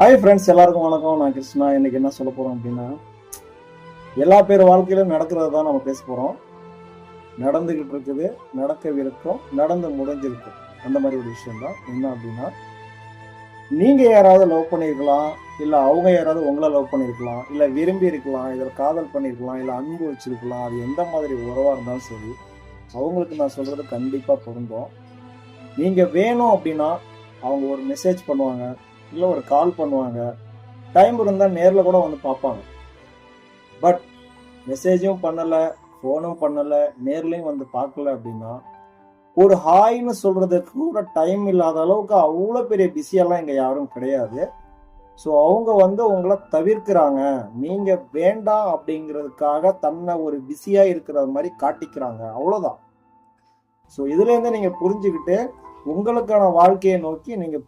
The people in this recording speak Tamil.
ஹாய் ஃப்ரெண்ட்ஸ், எல்லாருக்கும் வணக்கம். நான் கிருஷ்ணா. இன்னைக்கு என்ன சொல்ல போறோம் அப்படின்னா, எல்லா பேர் வாழ்க்கையிலும் நடக்கிறத தான் நம்ம பேச போறோம். நடந்துகிட்டு இருக்குது, நடக்கவிருக்கும், நடந்து முடிஞ்சிருக்கும். அந்த மாதிரி ஒரு விஷயம் தான். என்ன அப்படின்னா, நீங்க யாராவது லவ் பண்ணியிருக்கலாம், இல்ல அவங்க யாராவது உங்களை லவ் பண்ணியிருக்கலாம், இல்ல விரும்பி இருக்கலாம், இதில் காதல் பண்ணியிருக்கலாம், இல்ல அன்பு வச்சிருக்கலாம். அது எந்த மாதிரி உறவா இருந்தாலும் சரி, அவங்களுக்கு நான் சொல்றது கண்டிப்பா பொருந்தும். நீங்க வேணும் அப்படின்னா, அவங்க ஒரு மெசேஜ் பண்ணுவாங்க, இல்ல ஒரு கால் பண்ணுவாங்க. டைம் இருந்தா நேர்ல கூட வந்து பார்ப்பாங்க. பட் மெசேஜும் பண்ணல, ஃபோனும் பண்ணல, நேர்லயும் வந்து பார்க்கல அப்படின்னா, ஒரு ஹாய்ன்னு சொல்றதுக்கு கூட டைம் இல்லாத அளவுக்கு அவ்வளோ பெரிய பிஸியெல்லாம் இங்க யாரும் கிடையாது. ஸோ அவங்க வந்து உங்கள தவிர்க்கிறாங்க. நீங்க வேண்டாம் அப்படிங்கிறதுக்காக தன்னை ஒரு பிஸியா இருக்கிற மாரி காட்டிக்கிறாங்க. அவ்வளோதான். ஸோ இதுலேருந்து நீங்க புரிஞ்சுகிட்டு, உங்களுக்கான வாழ்க்கையை நோக்கி நீங்க